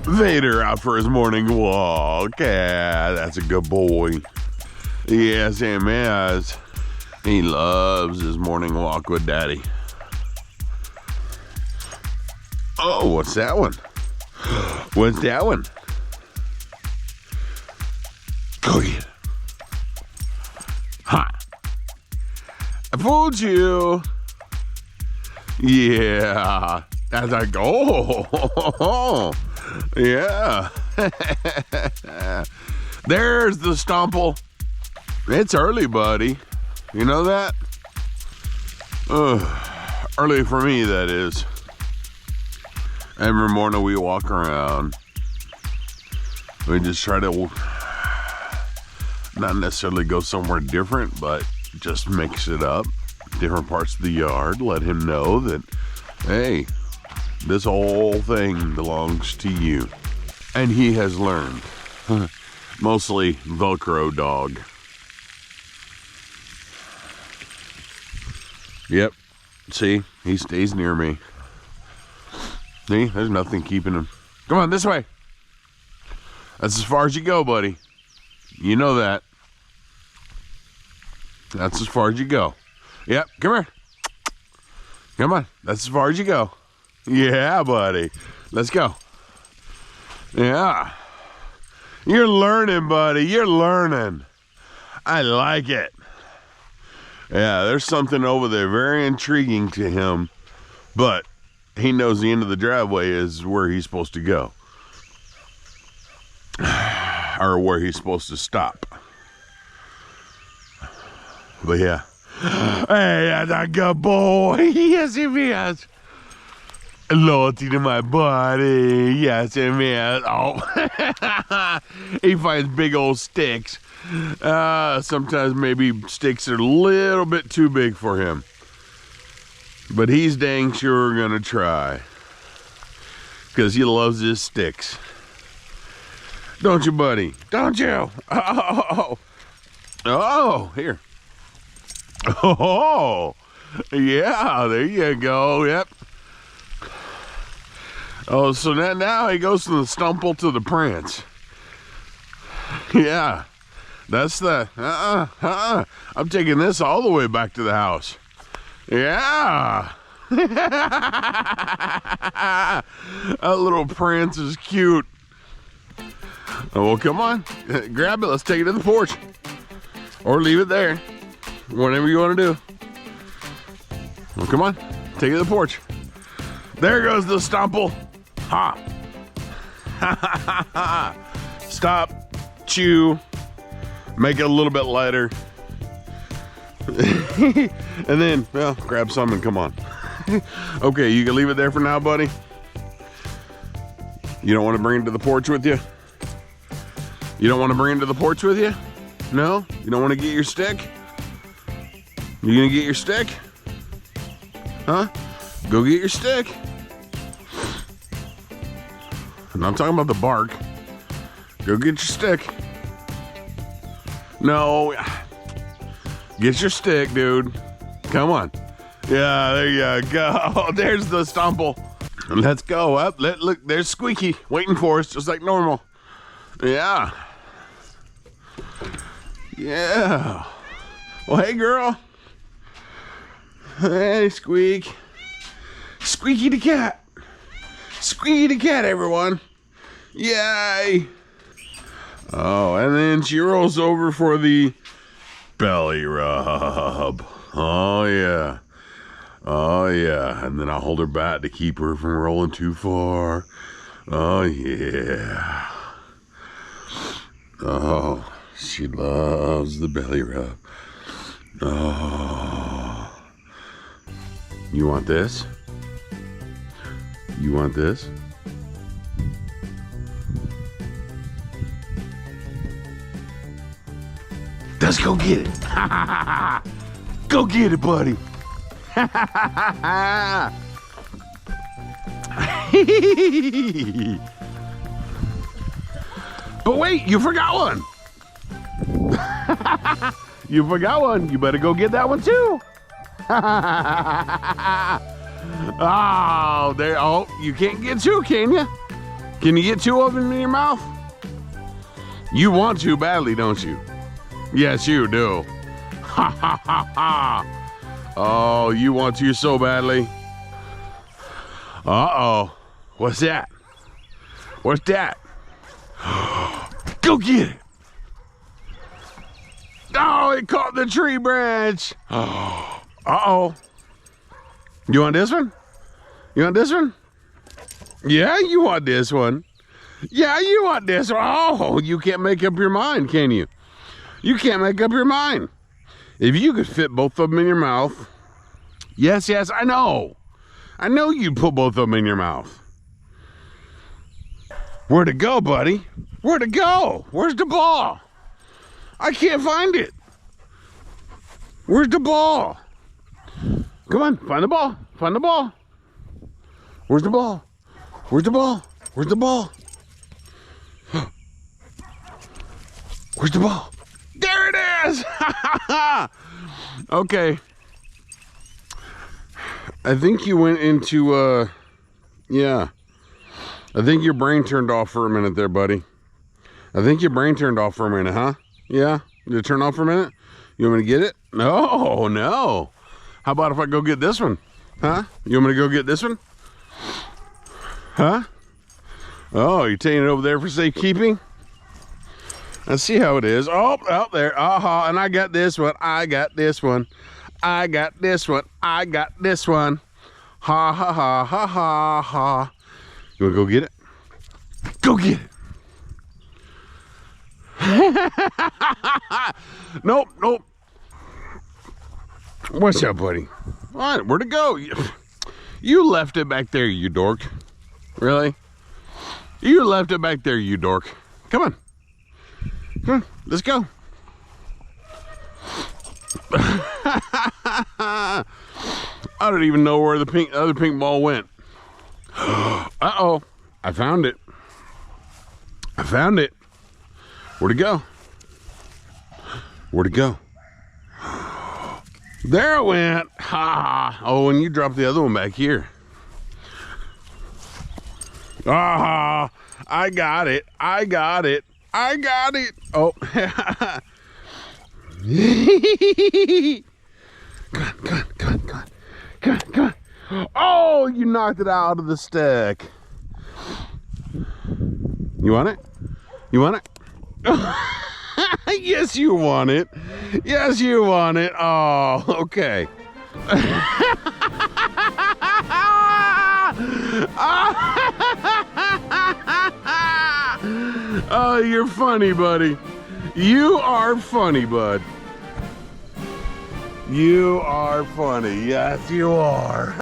Vader out for his morning walk. Yeah, that's a good boy. Yes, him is. He loves his morning walk with Daddy. Oh, what's that one? What's that one? Go get it. Ha! I fooled you. Yeah. That's like, oh, yeah. There's the Stomple. It's early, buddy. You know that? Early for me, that is. Every morning we walk around. We just try to not necessarily go somewhere different, but just mix it up. Different parts of the yard. Let him know that, hey, this whole thing belongs to you. And he has learned. Mostly Velcro dog. Yep. See, he stays near me. See, there's nothing keeping him. Come on, this way. That's as far as you go, buddy. You know that. That's as far as you go. Yep, come here. Come on, that's as far as you go. Yeah, buddy. Let's go. Yeah. You're learning, buddy. You're learning. I like it. Yeah, there's something over there very intriguing to him, but he knows the end of the driveway is where he's supposed to go. Or where he's supposed to stop. But yeah. Hey, that's a good boy. Yes, he is. Loyalty to my buddy. Yes, he is. Oh. He finds big old sticks. Sometimes maybe sticks are a little bit too big for him. But he's dang sure gonna try. Because he loves his sticks. Don't you, buddy? Don't you? Oh. Oh, here. Oh, yeah, there you go. Yep. Oh, so now he goes from the Stomple to the prance. Yeah, that's the, I'm taking this all the way back to the house. Yeah. That little prance is cute. Oh, well, come on. Grab it. Let's take it to the porch. Or leave it there. Whatever you want to do. Well, come on. Take it to the porch. There goes the Stomple. Ha. Stop. Chew. Make it a little bit lighter. And then, well, grab some and come on. Okay, you can leave it there for now, buddy. You don't want to bring it to the porch with you? You don't want to bring it to the porch with you? No? You don't want to get your stick? You gonna get your stick? Huh? Go get your stick. And I'm talking about the bark. Go get your stick. No. Get your stick, dude. Come on. Yeah, there you go. There's the Stomple. Let's go up. Look, there's Squeaky waiting for us, just like normal. Yeah. Yeah. Well, hey, girl. Hey, Squeak. Squeaky the cat. Squeaky the cat, everyone. Yay. Oh, and then she rolls over for the belly rub. Oh, yeah. Oh, yeah. And then I'll hold her back to keep her from rolling too far. Oh, yeah. Oh, she loves the belly rub. Oh. You want this? You want this? Let's go get it. Go get it, buddy. But wait, you forgot one. You forgot one. You better go get that one too. Oh, there. Oh, you can't get two, can you? Can you get 2 of them in your mouth? You want to badly, don't you? Yes, you do. Ha ha ha ha. Oh, you want to so badly. Uh-oh. What's that? What's that? Go get it. Oh, it caught the tree branch. Uh-oh. You want this one? You want this one? Yeah, you want this one. Yeah, you want this one. Oh, you can't make up your mind, can you? You can't make up your mind. If you could fit both of them in your mouth. Yes, yes, I know. I know you'd put both of them in your mouth. Where'd it go, buddy? Where'd it go? Where's the ball? I can't find it. Where's the ball? Come on, find the ball. Find the ball. Where's the ball? Where's the ball? Where's the ball? Where's the ball? There it is! Okay. I think you went into, yeah. I think your brain turned off for a minute there, buddy. I think your brain turned off for a minute, huh? Yeah? Did it turn off for a minute? You want me to get it? No, no. How about if I go get this one? Huh? You want me to go get this one? Huh? Oh, you're taking it over there for safekeeping? Let's see how it is. Oh, out there. Aha, and I got this one. I got this one. I got this one. I got this one. Ha, ha, ha, ha, ha, ha. You want to go get it? Go get it. Nope, nope. What's up, buddy? All right, where'd it go? You left it back there, you dork. Really? You left it back there, you dork. Come on. Come on, let's go. I don't even know where the other pink ball went. Uh-oh, I found it. I found it. Where'd it go? Where'd it go? There it went. Ha. Oh, and you dropped the other one back here. Ah, I got it. I got it. I got it. Oh. Come on. Oh, you knocked it out of the stick. You want it? You want it? Yes, you want it. Yes, you want it. Oh, okay. Oh, you're funny, buddy. You are funny, bud. You are funny. Yes, you are.